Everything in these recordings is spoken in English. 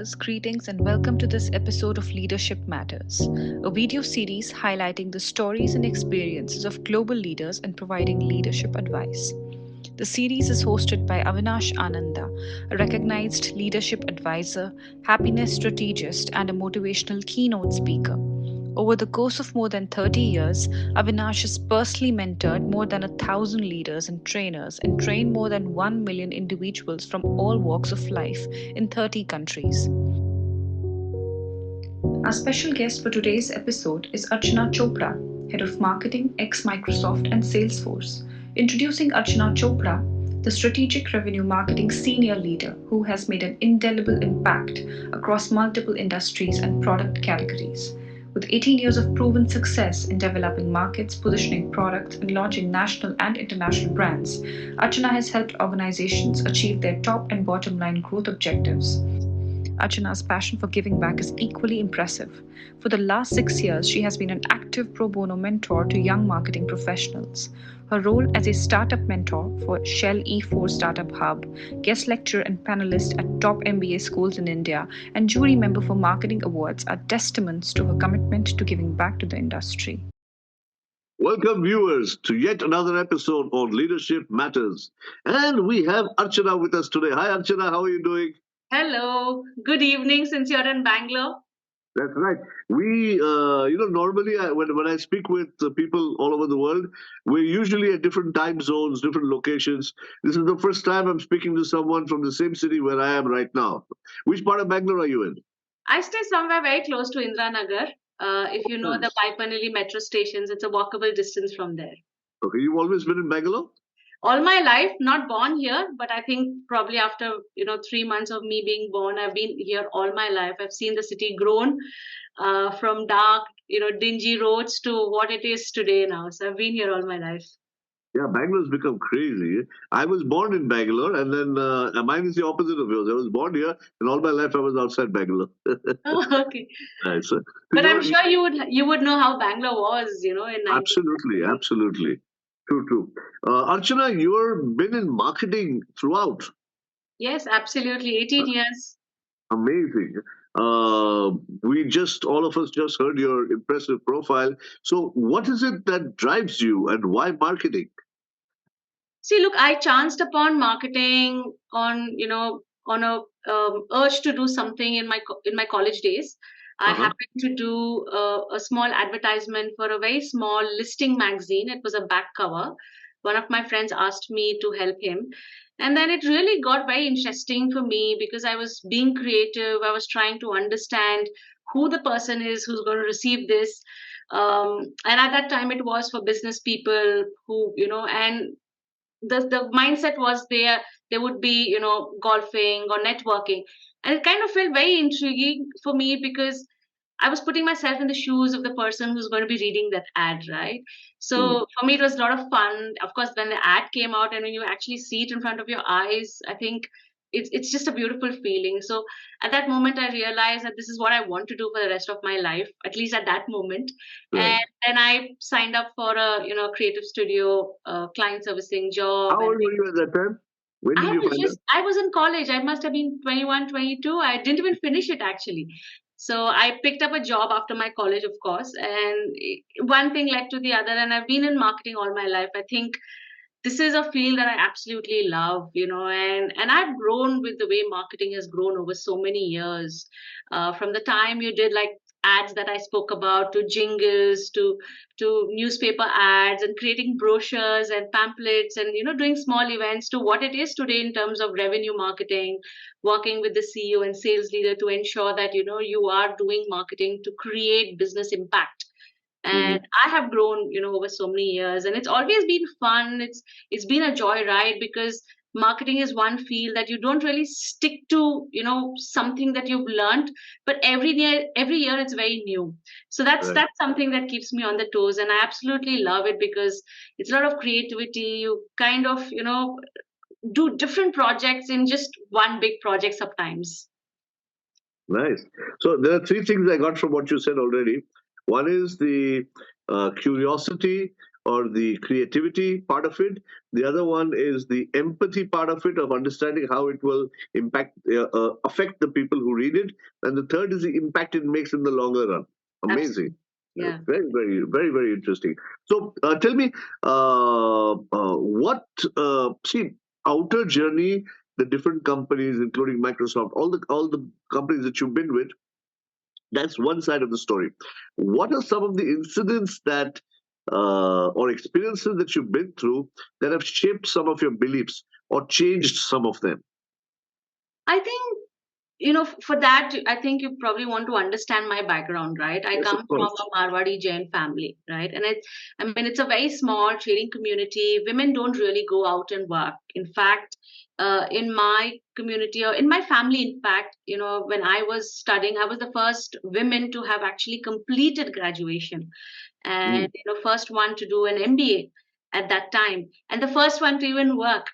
viewers, greetings and welcome to this episode of Leadership Matters, a video series highlighting the stories and experiences of global leaders and providing leadership advice. The series is hosted by Avinash Ananda, a recognized leadership advisor, happiness strategist, and a motivational keynote speaker. Over the course of more than 30 years, Avinash has personally mentored more than 1,000 leaders and trainers and trained more than 1 million individuals from all walks of life in 30 countries. Our special guest for today's episode is Archana Chopda, Head of Marketing, ex-Microsoft and Salesforce. Introducing Archana Chopda, the strategic revenue marketing senior leader who has made an indelible impact across multiple industries and product categories. With 18 years of proven success in developing markets, positioning products, and launching national and international brands, Archana has helped organizations achieve their top and bottom line growth objectives. Archana's passion for giving back is equally impressive. For the last 6 years, she has been an active pro bono mentor to young marketing professionals. Her role as a startup mentor for Shell E4 Startup Hub, guest lecturer and panelist at top MBA schools in India, and jury member for marketing awards are testaments to her commitment to giving back to the industry. Welcome, viewers, to yet another episode on Leadership Matters. And we have Archana with us today. Hi, Archana. How are you doing? Hello. Good evening since you're in Bangalore. That's right. We, normally when I speak with people all over the world, we're usually at different time zones, different locations. This is the first time I'm speaking to someone from the same city where I am right now. Which part of Bangalore are you in? I stay somewhere very close to Indranagar. If you know the Paipanelli metro stations, it's a walkable distance from there. Okay, you've always been in Bangalore? All my life, not born here, but I think probably after 3 months of me being born, I've been here all my life. I've seen the city grown from dark, dingy roads to what it is today now. So I've been here all my life. Yeah, Bangalore's become crazy. I was born in Bangalore, and then mine is the opposite of yours. I was born here, and all my life I was outside Bangalore. Oh, okay. Right, so But I'm sure you would know how Bangalore was, in 19. Absolutely. True. Archana, you've been in marketing throughout. Yes, absolutely. 18 years. Amazing. All of us just heard your impressive profile. So what is it that drives you and why marketing? See, look, I chanced upon marketing on a urge to do something in my college days. I happened to do a small advertisement for a very small listing magazine. It was a back cover. One of my friends asked me to help him. And then it really got very interesting for me because I was being creative. I was trying to understand who the person is who's going to receive this. And at that time, it was for business people who, and the mindset was they would be golfing or networking, and it kind of felt very intriguing for me because I was putting myself in the shoes of the person who's going to be reading that ad, right? So for me it was a lot of fun. Of course, when the ad came out and when you actually see it in front of your eyes, I think it's just a beautiful feeling. So at that moment I realized that this is what I want to do for the rest of my life, at least at that moment. And then I signed up for a creative studio client servicing job. How old were you at that time? When did you find out? I was in college. I must have been 21, 22. I didn't even finish it actually. So I picked up a job after my college, of course, and one thing led to the other. And I've been in marketing all my life. I think this is a field that I absolutely love, and I've grown with the way marketing has grown over so many years. From the time you did like ads that I spoke about, to jingles, to newspaper ads, and creating brochures and pamphlets, and doing small events, to what it is today in terms of revenue marketing, working with the CEO and sales leader to ensure that you are doing marketing to create business impact. And I have grown over so many years, and it's always been fun. It's been a joy ride because marketing is one field that you don't really stick to something that you've learned, but every year it's very new. So that's something that keeps me on the toes, and I absolutely love it because it's a lot of creativity. You kind of do different projects in just one big project sometimes. Nice. So there are three things I got from what you said already. One is the curiosity, or the creativity part of it. The other one is the empathy part of it, of understanding how it will affect the people who read it. And the third is the impact it makes in the longer run. Absolutely. Amazing. Yeah. Very, very, very, very interesting. So tell me, see, outer journey, the different companies, including Microsoft, all the companies that you've been with, that's one side of the story. What are some of the incidents that or experiences that you've been through that have shaped some of your beliefs or changed some of them? I think, for that, I think you probably want to understand my background, right? I Yes, of come from course. a Marwadi Jain family, right? And it's a very small trading community. Women don't really go out and work. In fact, in my community or in my family, in fact, when I was studying, I was the first women to have actually completed graduation, and Mm. first one to do an MBA at that time, and the first one to even work,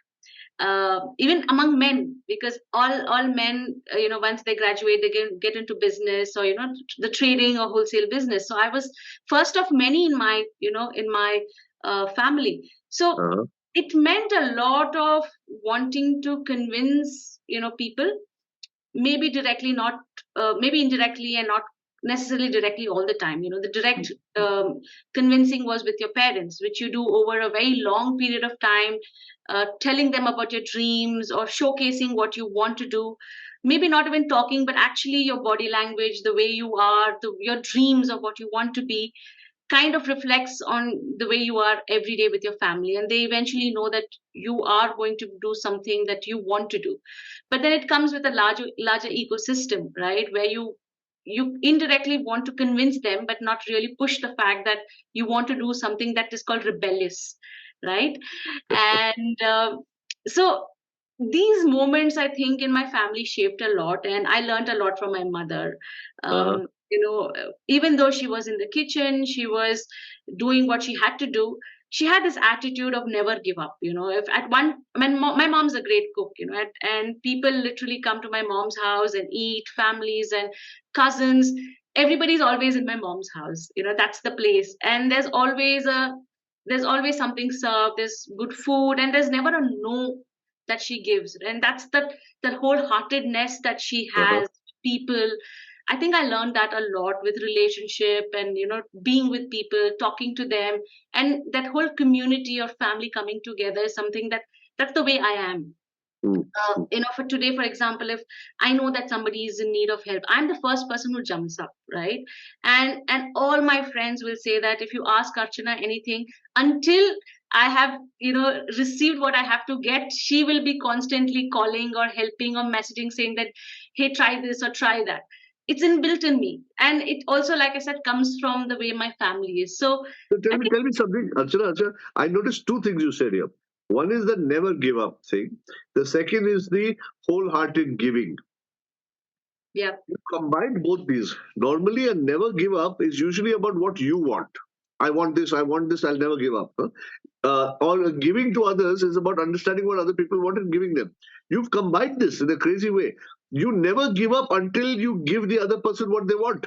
even among men, because all men, once they graduate, they get into business, or the trading or wholesale business. So I was first of many in my family. So Uh-huh. it meant a lot of wanting to convince people, maybe directly, not maybe indirectly, and not necessarily directly all the time. The direct convincing was with your parents, which you do over a very long period of time, telling them about your dreams or showcasing what you want to do, maybe not even talking, but actually your body language, the way you are, your dreams of what you want to be, kind of reflects on the way you are every day with your family, and they eventually know that you are going to do something that you want to do. But then it comes with a larger ecosystem, right, where you indirectly want to convince them, but not really push the fact that you want to do something that is called rebellious, right? And so these moments, I think, in my family shaped a lot, and I learned a lot from my mother. Uh-huh. Even though she was in the kitchen, she was doing what she had to do. She had this attitude of never give up. If at one, I mean, my mom's a great cook, and people literally come to my mom's house and eat, families and cousins. Everybody's always in my mom's house. That's the place, and there's always something served. There's good food, and there's never a no that she gives, and that's that wholeheartedness that she Uh-huh. has. People, I think I learned that a lot with relationship, and being with people, talking to them, and that whole community or family coming together is something that's the way I am. Mm. Mm. For today, for example, if I know that somebody is in need of help, I'm the first person who jumps up, right? And all my friends will say that if you ask Archana anything, until I have received what I have to get, she will be constantly calling or helping or messaging, saying that, hey, try this or try that. It's inbuilt in me, and it also, like I said, comes from the way my family is. So So I think, tell me something, Archana. I noticed two things you said here. One is the never give up thing. The second is the wholehearted giving. yeah. You combine both these. Normally, a never give up is usually about what you want. I want this, I'll never give up. Huh? Or giving to others is about understanding what other people want and giving them. You've combined this in a crazy way. You never give up until you give the other person what they want.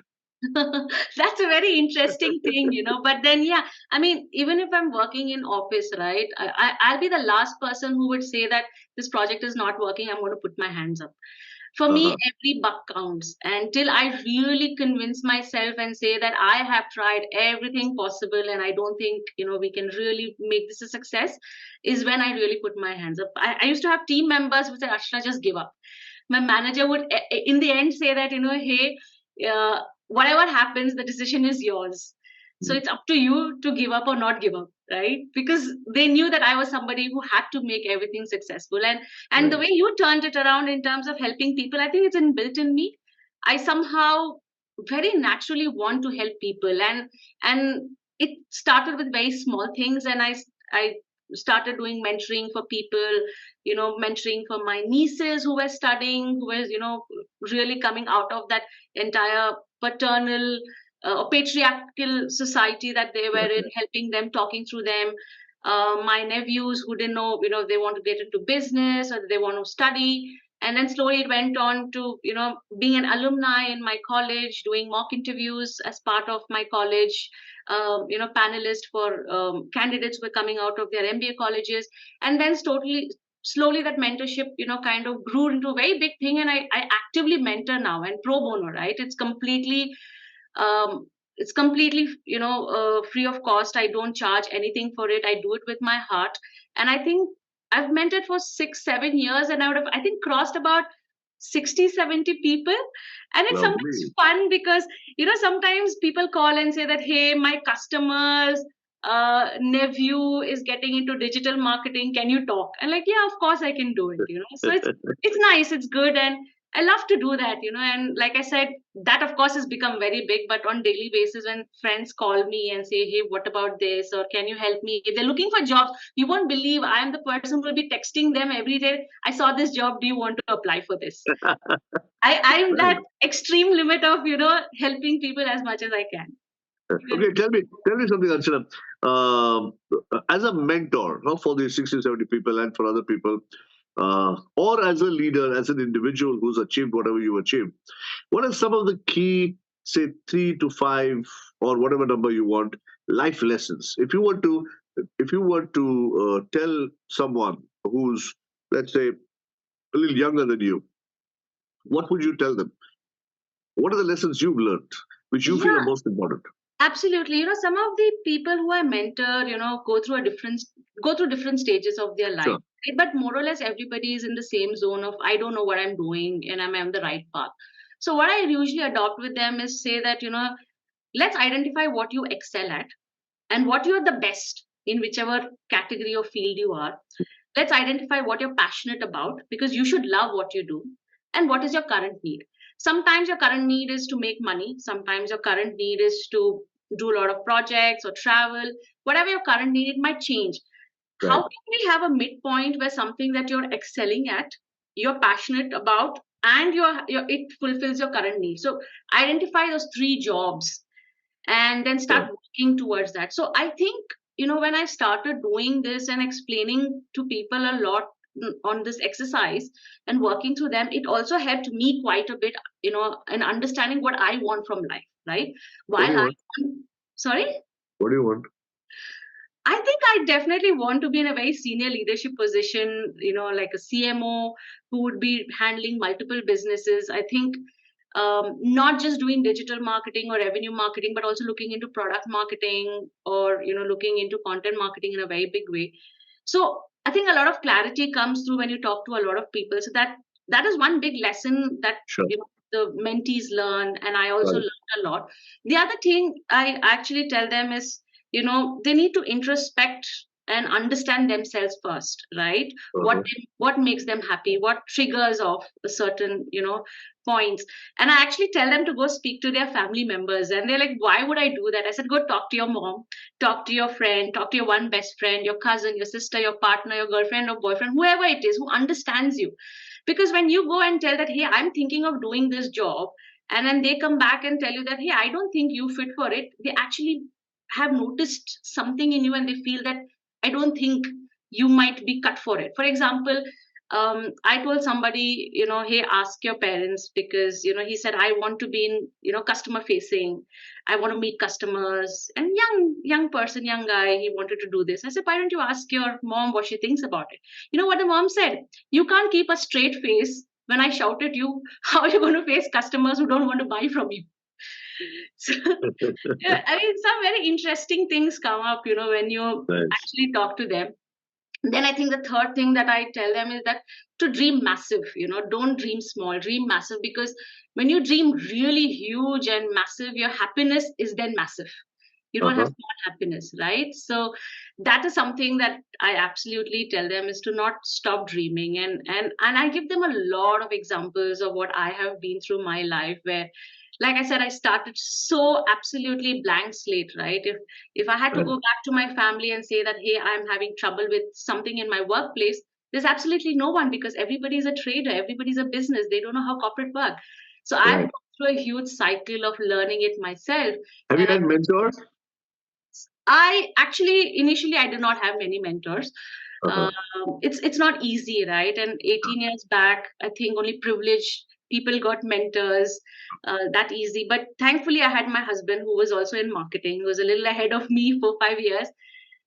That's a very interesting thing, But then, yeah, I mean, even if I'm working in office, right, I'll be the last person who would say that this project is not working. I'm going to put my hands up. For me, Uh-huh. every buck counts. Until I really convince myself and say that I have tried everything possible and I don't think, we can really make this a success, is when I really put my hands up. I used to have team members who said, Ashna, just give up. My manager would, in the end, say that, hey, whatever happens, the decision is yours. So it's up to you to give up or not give up, right? Because they knew that I was somebody who had to make everything successful. And the Right. way you turned it around in terms of helping people, I think it's inbuilt in me. I somehow very naturally want to help people, and it started with very small things, and I started doing mentoring for people, mentoring for my nieces who were studying, who was really coming out of that entire paternal or patriarchal society that they were in, helping them, talking through them. My nephews who didn't know, they want to get into business or they want to study, And then slowly it went on to, being an alumni in my college, doing mock interviews as part of my college, panelist for candidates who were coming out of their MBA colleges. And then slowly that mentorship, kind of grew into a very big thing. And I actively mentor now, and pro bono, right? Um, it's completely, free of cost. I don't charge anything for it. I do it with my heart. And I think I've mentored for 6 7 years, and I would have, I think, crossed about 60 70 people. And it's sometimes Lovely. fun because, sometimes people call and say that, hey, my customers nephew is getting into digital marketing, can you talk? And like, yeah, of course I can do it. So it's nice, it's good, and I love to do that. And like I said, that of course has become very big, but on daily basis, when friends call me and say, hey, what about this, or can you help me, if they're looking for jobs, you won't believe I am the person who will be texting them every day, I saw this job, do you want to apply for this? I'm that extreme limit of, helping people as much as I can. Okay, tell me something, Archana. As a mentor, for these 60, 70 people and for other people, or as a leader, as an individual who's achieved whatever you achieved, what are some of the key, say, 3 to 5 or whatever number you want, life lessons? If you were to tell someone who's, let's say, a little younger than you, what would you tell them? What are the lessons you've learned, which you feel are Yeah, most important? absolutely. Some of the people who I mentor, go through different stages of their life. Sure. Right? But more or less everybody is in the same zone of, I don't know what I'm doing and I'm on the right path. So what I usually adopt with them is say that, let's identify what you excel at and what you're the best in whichever category or field you are. Let's identify what you're passionate about, because you should love what you do, and what is your current need. Sometimes your current need is to make money, sometimes your current need is to do a lot of projects or travel. Whatever your current need, it might change. How Right. can we have a midpoint where something that you're excelling at, you're passionate about, and it fulfills your current need? So identify those three jobs and then Sure. start working towards that. So I think, when I started doing this and explaining to people a lot on this exercise and working through them, it also helped me quite a bit, in understanding what I want from life, right? What do While you want? sorry, What do you want? I think I definitely want to be in a very senior leadership position, like a CMO who would be handling multiple businesses. I think, not just doing digital marketing or revenue marketing, but also looking into product marketing, or, looking into content marketing in a very big way. So I think a lot of clarity comes through when you talk to a lot of people. So that is one big lesson that, Sure. the mentees learn, and I also Right. learned a lot. The other thing I actually tell them is, they need to introspect and understand themselves first, right? Uh-huh. What makes them happy, what triggers off a certain, points. And I actually tell them to go speak to their family members, and they're like, why would I do that? I said, go talk to your mom, talk to your friend, talk to your one best friend, your cousin, your sister, your partner, your girlfriend or boyfriend, whoever it is who understands you. Because when you go and tell that, hey, I'm thinking of doing this job, and then they come back and tell you that, hey, I don't think you fit for it, they actually have noticed something in you, and they feel that I don't think you might be cut for it. For example, I told somebody, hey, ask your parents, because, he said, I want to be in, customer facing. I want to meet customers. And young person, young guy, he wanted to do this. I said, why don't you ask your mom what she thinks about it? You know what the mom said? You can't keep a straight face when I shout at you. How are you going to face customers who don't want to buy from you? So, yeah, I mean, some very interesting things come up, when you Nice. actually talk to them. Then I think the third thing that I tell them is that to dream massive, don't dream small, dream massive, because when you dream really huge and massive, your happiness is then massive. You don't have Uh-huh. small happiness, right? So that is something that I absolutely tell them, is to not stop dreaming. And I give them a lot of examples of what I have been through my life, where, like I said, I started so absolutely blank slate, right? If I had to Right. go back to my family and say that, hey, I'm having trouble with something in my workplace, there's absolutely no one, because everybody's a trader, everybody's a business, they don't know how corporate work. So I've Right. gone through a huge cycle of learning it myself. Have you And had mentors? I actually, initially, I did not have many mentors. Uh-huh. It's not easy, right? And 18 years back, I think only privileged people got mentors that easy. But thankfully, I had my husband who was also in marketing, who was a little ahead of me for 5 years.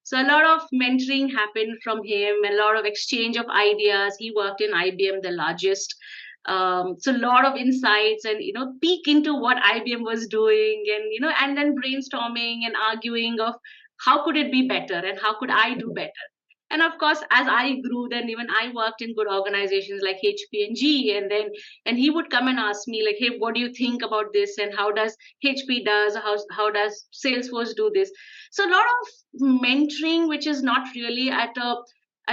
So a lot of mentoring happened from him, a lot of exchange of ideas. He worked in IBM, the largest. So a lot of insights and peek into what IBM was doing, and and then brainstorming and arguing of how could it be better and how could I do better. And of course, as I grew, then even I worked in good organizations like HP and G, and he would come and ask me like, hey, what do you think about this, and how does HP does, how does Salesforce do this? So a lot of mentoring, which is not really at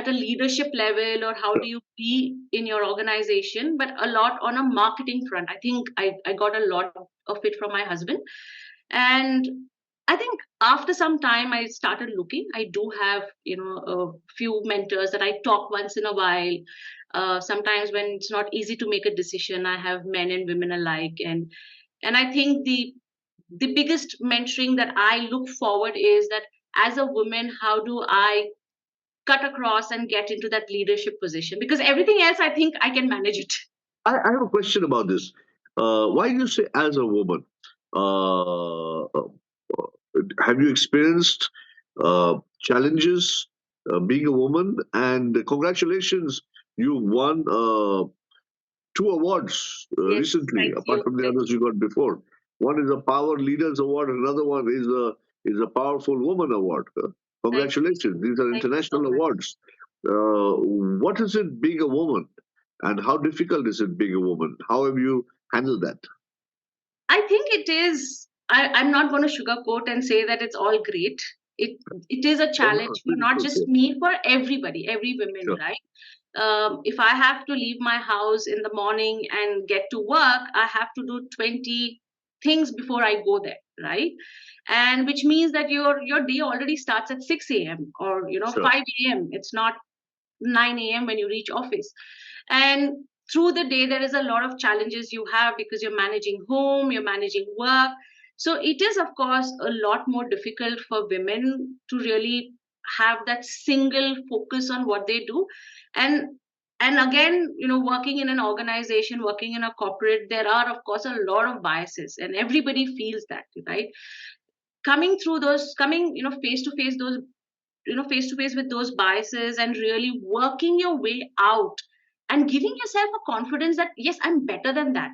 a leadership level or how do you be in your organization, but a lot on a marketing front. I think I got a lot of it from my husband. And I think after some time I started looking. I do have a few mentors that I talk once in a while. Sometimes when it's not easy to make a decision, I have men and women alike. And I think the biggest mentoring that I look forward is that as a woman, how do I cut across and get into that leadership position? Because everything else, I think I can manage it. I have a question about this. Why do you say as a woman? Uh, uh, have you experienced challenges being a woman? And congratulations, you won two awards Yes, recently, thank apart you. from the Thank others you got before. One is a Power Leaders Award, and another one is a Powerful Woman Award. thank you. Congratulations! These are Thank you so international much. awards. What is it being a woman, and how difficult is it being a woman? How have you handled that? I think it is. I'm not going to sugarcoat and say that it's all great. It it is a Oh no, challenge for it's not just okay. me, for everybody, every woman, Sure. right? If I have to leave my house in the morning and get to work, I have to do 20 things before I go there, right? And which means that your day already starts at 6 a.m. or Sure. 5 a.m. It's not 9 a.m. when you reach office. And through the day, there is a lot of challenges you have because you're managing home, you're managing work. So it is, of course, a lot more difficult for women to really have that single focus on what they do. And and again, working in an organization, working in a corporate, there are, of course, a lot of biases, and everybody feels that, right? Coming through those, coming, face to face those face to face with those biases and really working your way out and giving yourself a confidence that yes, I'm better than that.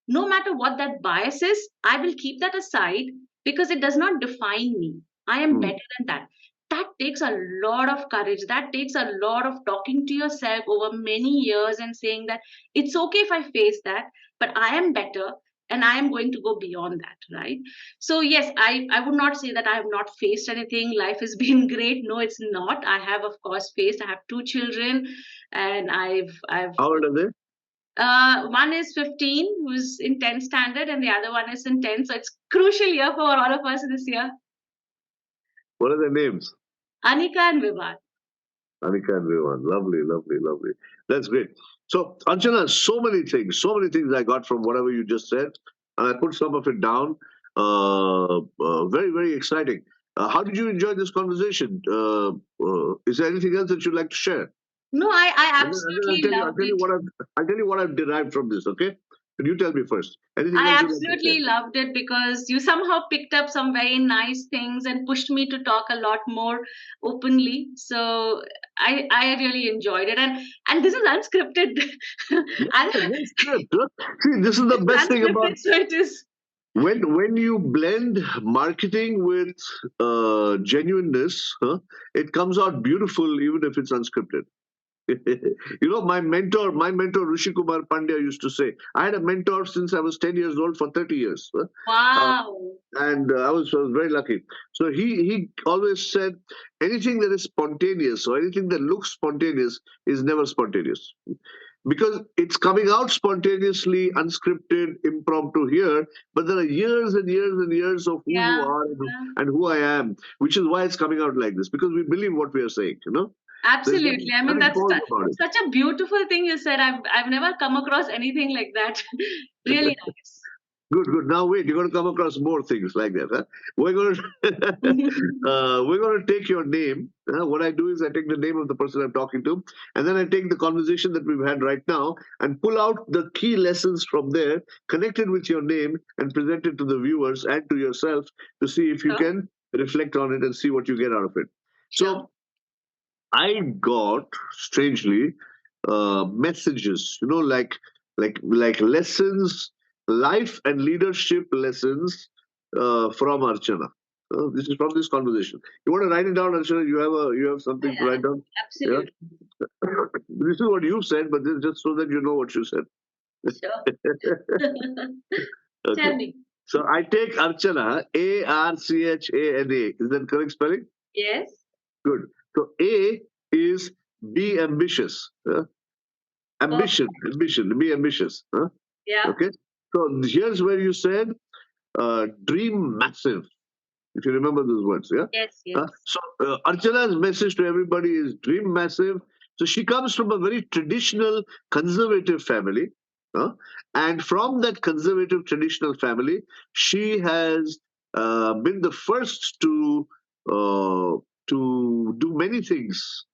No matter what that bias is, I will keep that aside because it does not define me. I am Hmm. better than that. That takes a lot of courage. That takes a lot of talking to yourself over many years and saying that it's okay if I face that, but I am better and I am going to go beyond that, right? So, yes, I would not say that I have not faced anything. Life has been great. No, it's not. I have, of course, faced. I have two children, and I've How old are they? one is 15, who's in 10th standard, and the other one is in 10th. So it's crucial year for all of us this year. What are their names? Anika and Vibhat. Anika and Vivan. Lovely, lovely, lovely. That's great. So, Anjana, so many things I got from whatever you just said, and I put some of it down. Very, very exciting. How did you enjoy this conversation? Is there anything else that you'd like to share? No, I And then absolutely loved it. I'll tell you what I've derived from this. Okay, can you tell me first? Anything else I you'd like to share? absolutely loved it because you somehow picked up some very nice things and pushed me to talk a lot more openly. So I really enjoyed it, and this is unscripted. Yeah, And no script. Look, see, this is the it's best thing about unscripted, so it is. when you blend marketing with genuineness, huh, it comes out beautiful even if it's unscripted. My mentor Rishi Kumar Pandya used to say, I had a mentor since I was 10 years old for 30 years. Huh? Uh, Wow. and I was very lucky. So he always said anything that is spontaneous or anything that looks spontaneous is never spontaneous because it's coming out spontaneously, unscripted, impromptu here, but there are years and years and years of who you Yeah. are Yeah. and who I am, which is why it's coming out like this because we believe what we are saying. There's Absolutely. I mean, nothing false about it. such a beautiful thing you said. I've never come across anything like that. Really nice. Good, good. Now wait, you're going to come across more things like that. Huh? We're going to we're going to take your name. What I do is I take the name of the person I'm talking to, and then I take the conversation that we've had right now and pull out the key lessons from there, connected with your name, and present it to the viewers and to yourself to see if you Sure. can reflect on it and see what you get out of it. Sure. So I got strangely messages, like lessons, life and leadership lessons from Archana. This is from this conversation. You want to write it down, Archana? You have something to Yeah, write down? Yeah. absolutely. This is what you said, but this is just so that you know what you said. Sure. Okay. Tell me. So I take Archana, Archana. Is that correct spelling? Yes. Good. So A is be ambitious. Perfect. Ambition, be ambitious. Yeah. Okay. So here's where you said dream massive, if you remember those words. Yeah. Yes. Yes. So Archana's message to everybody is dream massive. So she comes from a very traditional, conservative family. And from that conservative, traditional family, she has been the first uh, to do many things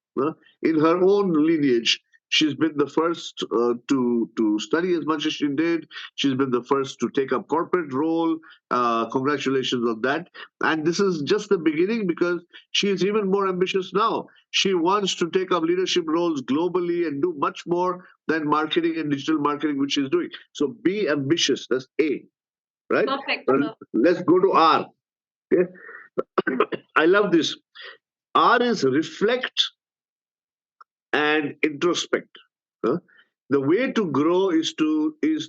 in her own lineage. She's been the first to study as much as she did. She's been the first to take up corporate role. Congratulations on that. And this is just the beginning because she is even more ambitious now. She wants to take up leadership roles globally and do much more than marketing and digital marketing, which she's doing. So be ambitious. That's A, right? Perfect. Let's go to R. Okay? I love this. R is reflect and introspect. Huh? The way to grow is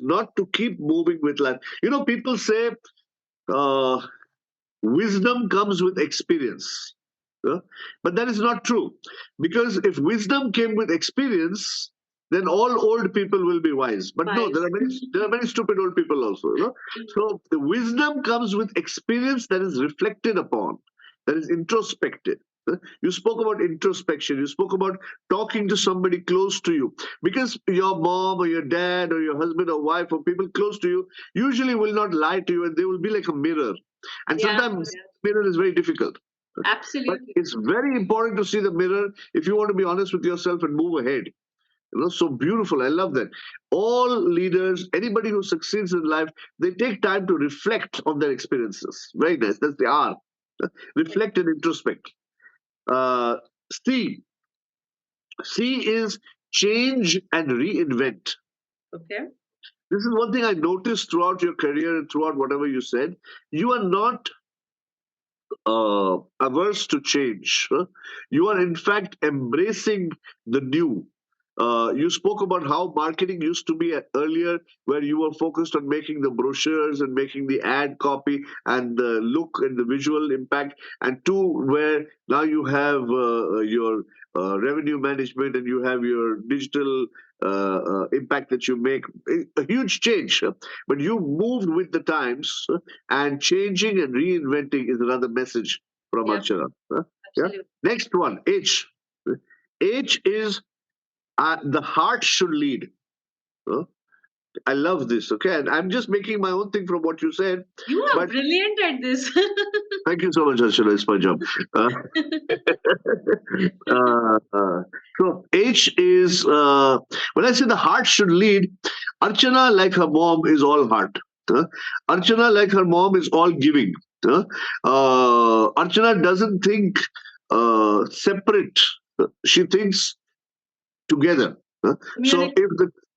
not to keep moving with life. People say uh, wisdom comes with experience. But that is not true. Because if wisdom came with experience, then all old people will be wise. But no, there are many stupid old people also. So the wisdom comes with experience that is reflected upon, that is introspected. You spoke about introspection. You spoke about talking to somebody close to you. Because your mom or your dad or your husband or wife or people close to you usually will not lie to you, and they will be like a mirror. And Yeah. sometimes mirror is very difficult. But Absolutely. it's very important to see the mirror if you want to be honest with yourself and move ahead. So beautiful. I love that. All leaders, anybody who succeeds in life, they take time to reflect on their experiences. Very nice. That's the R. Reflect and introspect. Uh, C. C is change and reinvent. Okay. This is one thing I noticed throughout your career and throughout whatever you said. You are not averse to change. You are, in fact, embracing the new. You spoke about how marketing used to be earlier, where you were focused on making the brochures and making the ad copy and the look and the visual impact, and two, where now you have your revenue management and you have your digital impact that you make. A huge change, but you moved with the times, and changing and reinventing is another message from Yep. Archana. Yeah. Absolutely. Next one, H. H is the heart should lead. I love this. Okay, and I'm just making my own thing from what you said. You are But brilliant at this. thank you so much, Archana. It's my job. So H is when I say the heart should lead. Archana, like her mom, is all heart. Archana, like her mom, is all giving. Archana doesn't think separate. She thinks together. So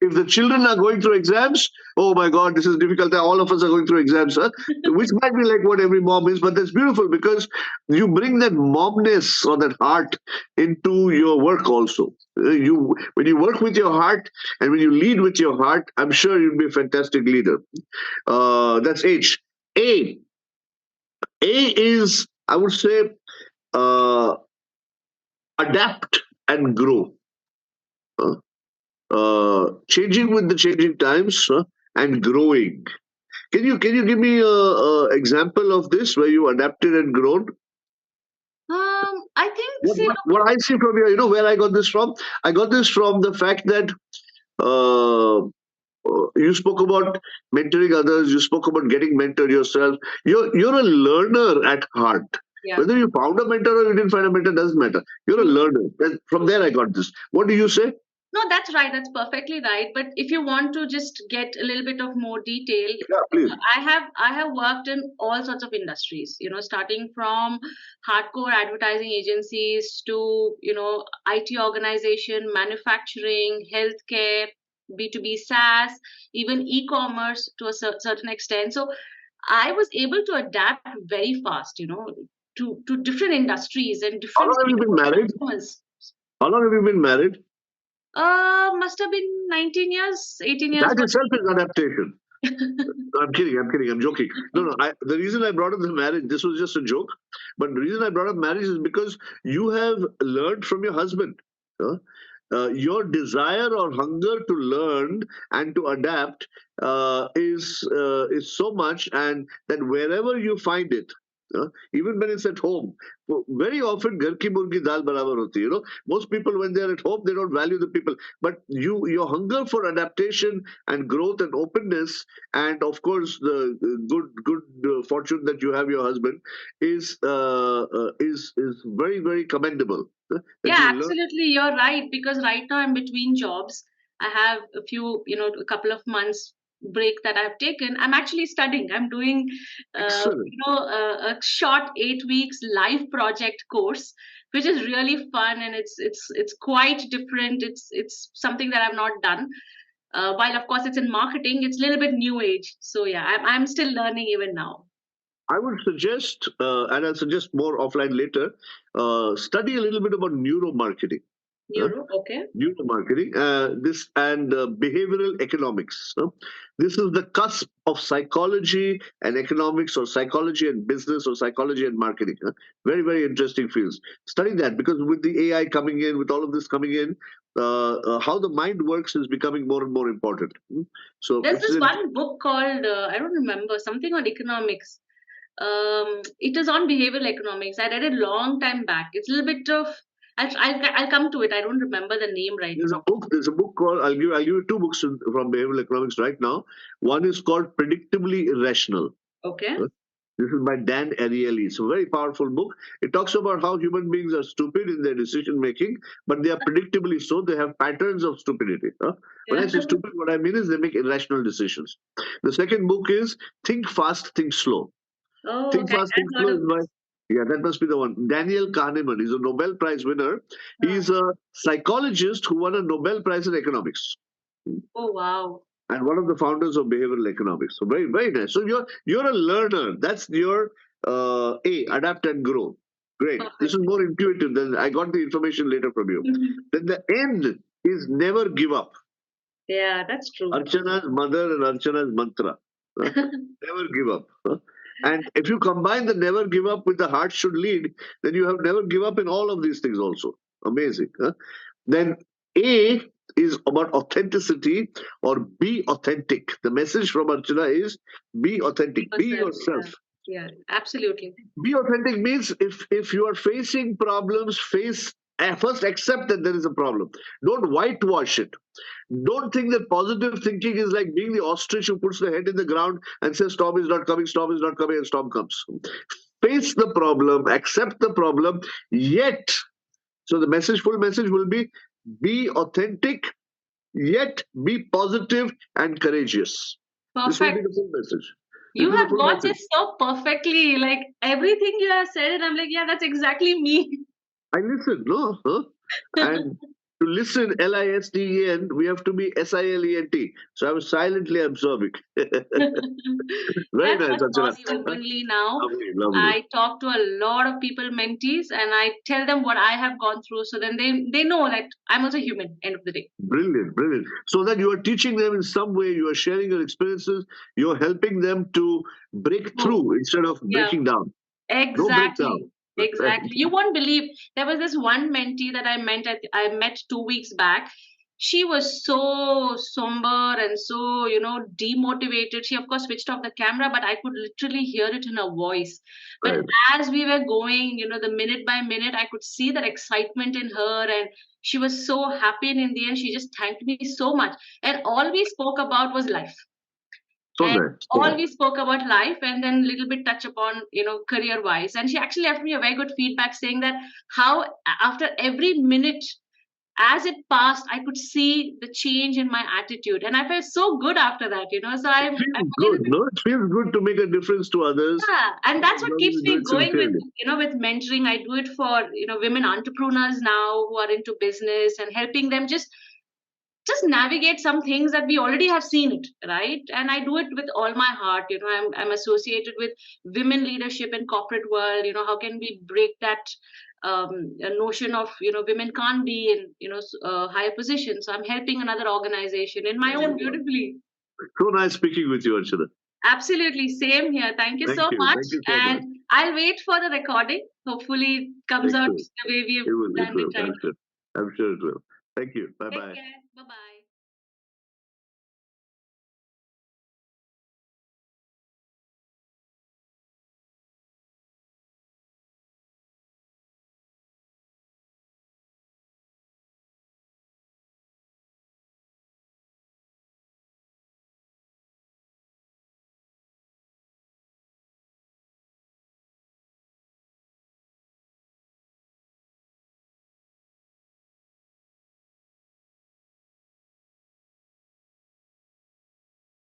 if the children are going through exams, oh my God, this is difficult. All of us are going through exams, which might be like what every mom is, but that's beautiful because you bring that momness or that heart into your work also. When you work with your heart and when you lead with your heart, I'm sure you'll be a fantastic leader. That's H. A. A is, I would say, uh, adapt and grow. Changing with the changing times and growing. Can you give me a example of this where you adapted and grown? I think What I see from here, where I got this from? I got this from the fact that You spoke about mentoring others. You spoke about getting mentored yourself. You're a learner at heart. Yeah. Whether you found a mentor or you didn't find a mentor doesn't matter. You're a True. learner. And from there, I got this. What do you say? No, that's right. That's perfectly right. But if you want to just get a little bit of more detail, Yeah, please. I have worked in all sorts of industries. Starting from hardcore advertising agencies to IT organization, manufacturing, healthcare, B2B SaaS, even e-commerce to a certain extent. So I was able to adapt very fast. To different industries and How different long have you been married? customers. How long have you been married? Must have been 19 years, 18 years. That itself is adaptation. No, I'm kidding. I'm kidding. I'm joking. No. The reason I brought up the marriage, this was just a joke. But the reason I brought up marriage is because you have learned from your husband. Huh? Your desire or hunger to learn and to adapt is so much, and that wherever you find it, even when it's at home, very often ghar ki murgi dal barabar hoti. Most people when they're at home they don't value the people, but your hunger for adaptation and growth and openness, and of course the good fortune that you have your husband is very very commendable. That Yeah, you learn. absolutely. You're right. Because right now I'm between jobs. I have a couple of months break that I've taken. I'm actually studying. I'm doing, Excellent. a short 8 weeks live project course, which is really fun and it's quite different. It's something that I've not done. While of course it's in marketing, it's a little bit new age. So yeah, I'm still learning even now. I would suggest, and I'll suggest more offline later, study a little bit about neuromarketing. Huh? Neuro, okay. Neuromarketing, this and behavioral economics. This is the cusp of psychology and economics, or psychology and business, or psychology and marketing. Very, very interesting fields. Study that, because with the AI coming in, with all of this coming in, how the mind works is becoming more and more important. So There's it's this one book called I don't remember, something on economics. It is on behavioral economics. I read it long time back. It's a little bit of I'll come to it. I don't remember the name right there's a now. book. There's a book called. I'll give you two books from behavioral economics right now. One is called Predictably Irrational. Okay. This is by Dan Ariely. It's a very powerful book. It talks about how human beings are stupid in their decision making, but they are predictably so. They have patterns of stupidity. When I Yeah. say stupid, what I mean is they make irrational decisions. The second book is Think Fast, Think Slow. Oh, Think okay. Fast, Think I've Slow heard is of by, this. yeah, that must be the one. Daniel Kahneman. He's a Nobel Prize winner. Huh. He's a psychologist who won a Nobel Prize in economics, Oh wow. and one of the founders of behavioral economics. So very, very nice. So you're a learner. That's your adapt and grow. Great. This Perfect. is more intuitive than I got the information later from you. Then the end is never give up. Yeah, that's true. Archana's mother and Archana's mantra. Never give up. And if you combine the never give up with the heart should lead, then you have never give up in all of these things also. Amazing. Then A is about authenticity, or be authentic. The message from Archana is be authentic, be Yourself. yourself. Yeah, absolutely. Be authentic means if you are facing problems, first accept that there is a problem. Don't whitewash it. Don't think that positive thinking is like being the ostrich who puts the head in the ground and says storm is not coming, storm is not coming, and storm comes. Face the problem, accept the problem, yet. So the full message will be authentic, yet be positive and courageous. This will be Perfect. the full message. This You is the have full got message. this so perfectly. Like everything you have said, and I'm like, yeah, that's exactly me. I listen, no? And to listen, LISTEN, we have to be SILENT. So I was silently absorbing. Very That's nice, what Archana. Aussie openly now. Lovely, lovely. I talk to a lot of people, mentees, and I tell them what I have gone through. So then they know that I'm also human. End of the day. Brilliant, brilliant. So that you are teaching them in some way, you are sharing your experiences, you're helping them to break Oh, through instead of yeah. breaking down. No Exactly. breakdown. Exactly. You won't believe there was this one mentee that I met 2 weeks back. she was so somber and so, demotivated. She, of course, switched off the camera, but I could literally hear it in her voice. But Right. as we were going, the minute by minute, I could see that excitement in her, and she was so happy. And in the end, she just thanked me so much. And all we spoke about was life. So And nice. all we spoke about life, and then a little bit touch upon, career wise. And she actually left me a very good feedback saying that how after every minute as it passed, I could see the change in my attitude, and I felt so good after that. So It I'm feels again, good, no? It feels good to make a difference to others. yeah, and that's As what long as keeps you do me it going with, sincerely. with mentoring. I do it for, women entrepreneurs now who are into business, and helping them just navigate some things that we already have seen it, right? And I do it with all my heart. I'm associated with women leadership in corporate world. How can we break that notion of, women can't be in, higher positions? So I'm helping another organization in my own beautifully. So nice speaking with you, Archana. Absolutely, same here. Thank you Thank so you. much. Thank you so much. And I'll wait for the recording. Hopefully it comes Thank out you. the way we've It will. It planned will. it, right? I'm sure. I'm sure it will. Thank you. Bye Take bye. care. Bye bye.